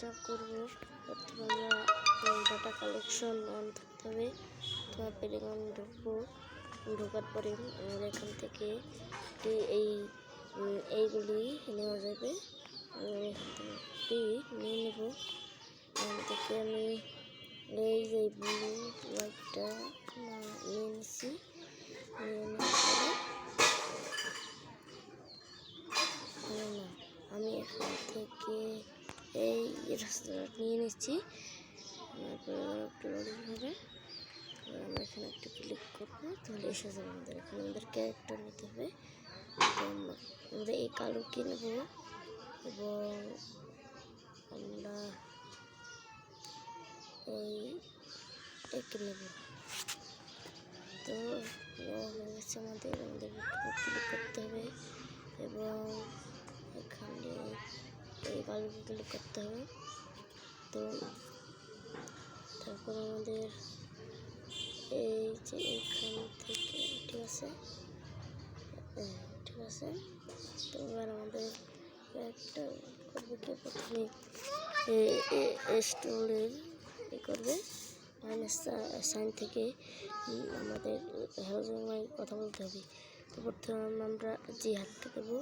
যা করবো প্রথমে আমরা ডাটা কালেকশন অন করতে হবে। তোমার পেলিগন ঢুকবো, ঢোকার পরে আমরা এখান থেকে এইগুলি নেওয়া যাবে। এখান থেকে নিয়ে নেব। এখান থেকে আমি এই যে ব্লু লাইটটা নিয়ে নিচ্ছি। আমি এখান থেকে এই রাস্তাটা নিয়ে নিচ্ছি। তারপরে হবে আমরা এখানে একটা ক্লিক করবো, তাহলে এসে যাবে। এখানে আমাদের ক্যারেক্টার নিতে হবে। আমরা এই কালো কিনব এবং আমরা এই নেব। তো হয়ে গেছে আমাদের ক্লিক করতে হবে এবং এখানে এই কালোকে ক্লিক করতে হবে। তো তারপর আমাদের এই যে এখান থেকে ঠিক আছে। তো এবার আমাদের একটা করবে কি, প্রথমে স্টোরের করবে মাইনাস সাইন থেকে আমাদের কথা বলতে হবে। তো প্রথমে আমরা যে হাতটা দেবো,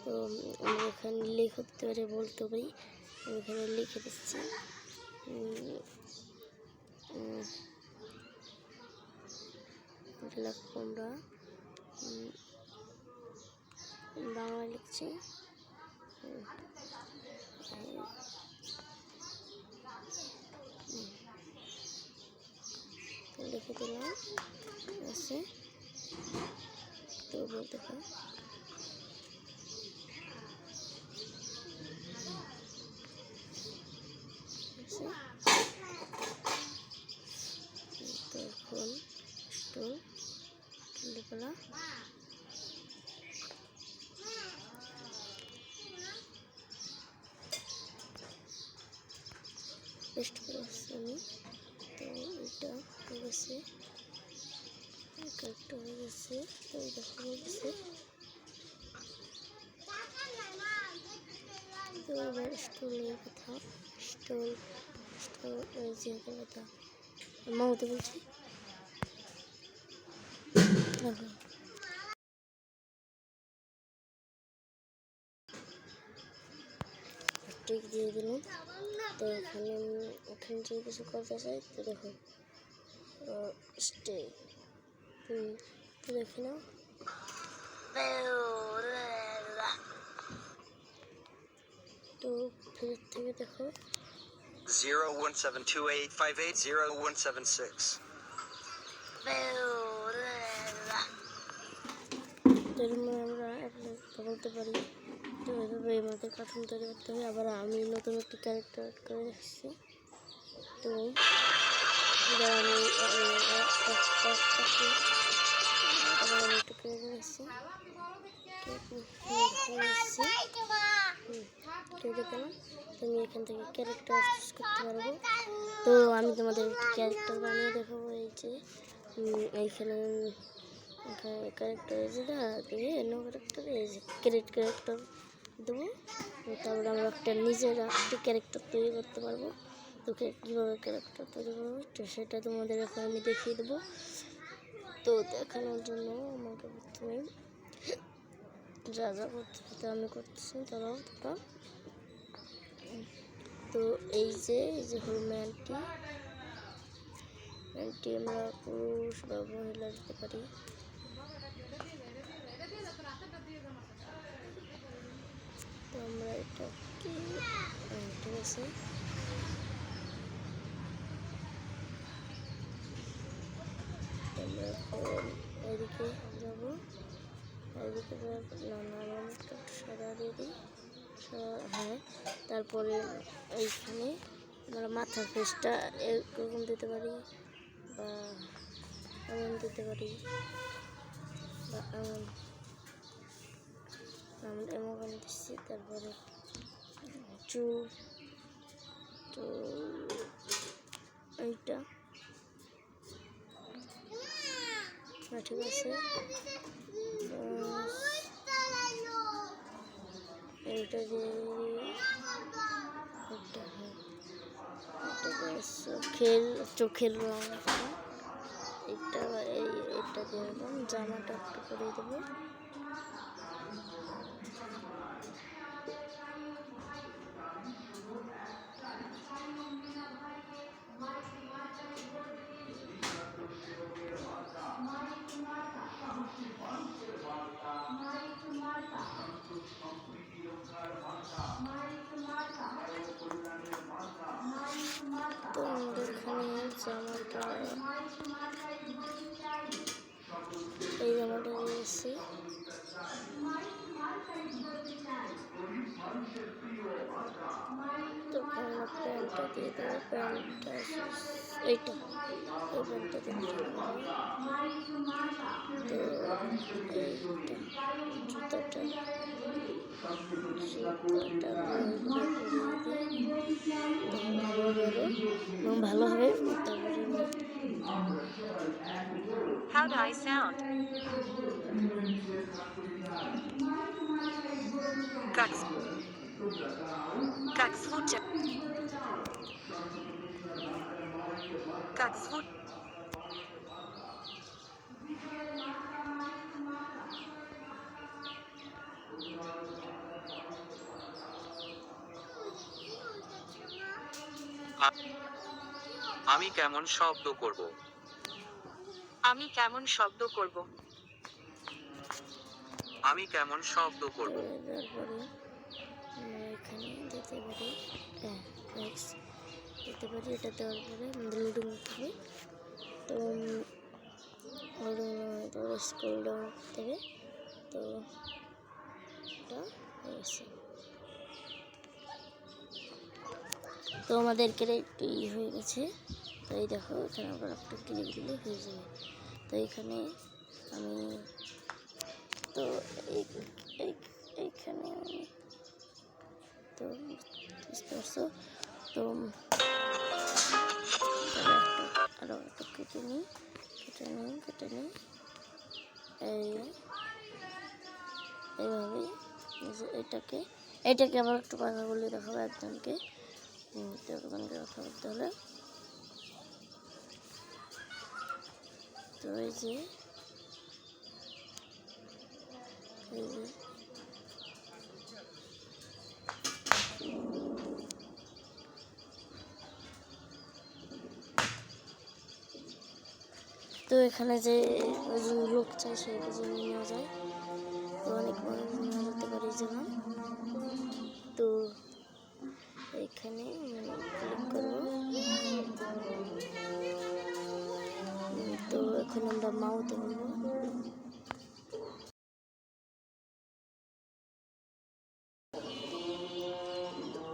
তো আমরা এখানে লিখে দিতে পারি, বলতে পারি। আমি এখানে লিখে দিচ্ছি লিখবো আমরা বাংলা লিখছি। লিখে দিলাম আছে। তো বলতে হয় তখন লিখলা পেস্ট করে আসছি আমি। তো এটা হয়ে গেছে, একটা হয়ে গেছে। তো দেখা হয়ে গেছে। তো এবার স্টোলের কথা, স্টোল যে কথা মাউতে বলছি। টিক দিয়ে দিলাম। তো এখানে যে কিছু করতে চাই, তো দেখো স্টে, তো দেখি না। তো ফেরত থেকে দেখো 01728580176। আমরা বলতে পারি। তো এভাবে আমাদের কার্টুন তৈরি করতে হবে। আবার আমি নতুন একটি ক্যারেক্টার করে রাখছি। তো আমি একটু করে রাখছি। তুমি এখান থেকে ক্যারেক্টার চুজ করতে পারবো। তো আমি তোমাদের একটি ক্যারেক্টার বানিয়ে দেখাবো। এই যে এইখানে ক্যারেক্টার যেটা দিয়ে নো ক্যারেক্টার, এই যে ক্যারেক্টার দেবো। তারপরে আমরা একটা নিজের একটি ক্যারেক্টার তৈরি করতে পারবো। তো কীভাবে ক্যারেক্টার তৈরি করবো, তো সেটা তোমাদের এখন আমি দেখিয়ে দেবো। তো দেখানোর জন্য আমাকে প্রথমে যা করতে আমি করতেছি, তারাও তোমরা। তো এই যে হল ম্যানটি আমরা পুরুষ বা মহিলা দিতে পারি। তো আমরা এটা কি ঠিক আছে। আমরা এদিকে যাবো, এদিকে সাদা দিয়ে দিই। হ্যাঁ, তারপরে এইখানে আমরা মাথার ফেসটা এরকম দিতে পারি, বা এমন দিতে পারি, বা এমন দিচ্ছি। তারপরে চুল, তো এইটা ঠিক আছে। এইটা দিয়ে চোখের রং এটা এটা দিয়ে দেবো, জামাটা একটু করে দেবো। তো আমাদের এখানে জামাটা এই জামাটা দিয়েছি। তো আমরা প্যান্টটা দিয়ে দেবো, প্যান্টটা এইটা এই প্যান্টটা দিয়ে দেবো। তো জুতাটা ভালো হবে। How do I sound? Cuts foot. Cuts foot. আমি কেমন শব্দ করব? আমি কেমন শব্দ করব? আমি কেমন শব্দ করব? এখানে দিতে পারি, দিতে পারি। এটা দেওয়ার পরে আমাদের লোডিং করতে হবে। তো লোডিং স্ক্রল ডাউন করতে হবে। তো এটা হয়ে গেছে। তো আমাদেরকে একটু হয়ে গেছে। তো এই দেখো এখানে আবার একটা ক্লিক দিলে হয়ে যাবে। তো এখানে আমি তো এইখানে তো বুঝতে পারছো। তো আরও একটু কেটে নিই এইভাবেই এটাকে আবার একটু কথা বলে দেখাবো একজনকে। দোকানকে কথা বলতে হলে তো এই যে তো এখানে যে লোক চাই সেটা জন্য নেওয়া যায়। তো অনেক মানুষ নেওয়া যেতে পারে যেমন। তো এখানে ক্লিক করব। তো এখন আমরা মাউতে বলবো।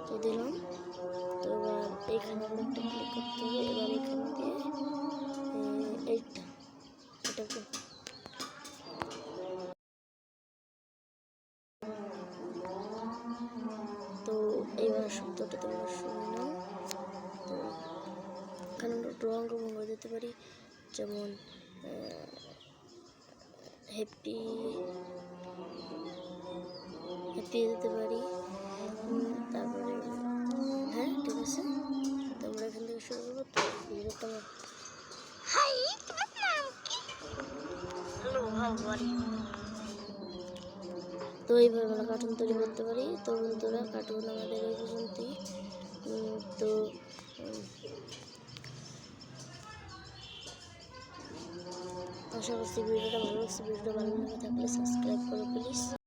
তো দিলাম। তো এবার এইখানে আমরা একটা ক্লিক করতে হবে। এবার এখানে দিয়ে এটাকে তো এইবার শব্দটা তোমরা শুনে নাও। তো এখানে আমরা রঙ দিতে পারি, যেমন হ্যাপি দিতে পারি। তারপরে হ্যাঁ ঠিক আছে, তোমরা এখান থেকে শুরু করবো। তো ভিডিওটা তো এইভাবে আমরা কার্টুন তৈরি করতে পারি। তো বন্ধুরা কার্টুন আমাদের এই পর্যন্তই। তো আশা করছি ভিডিওটা ভালো লাগছে। ভিডিওটা ভালো লেগে থাকলে সাবস্ক্রাইব করো প্লিজ।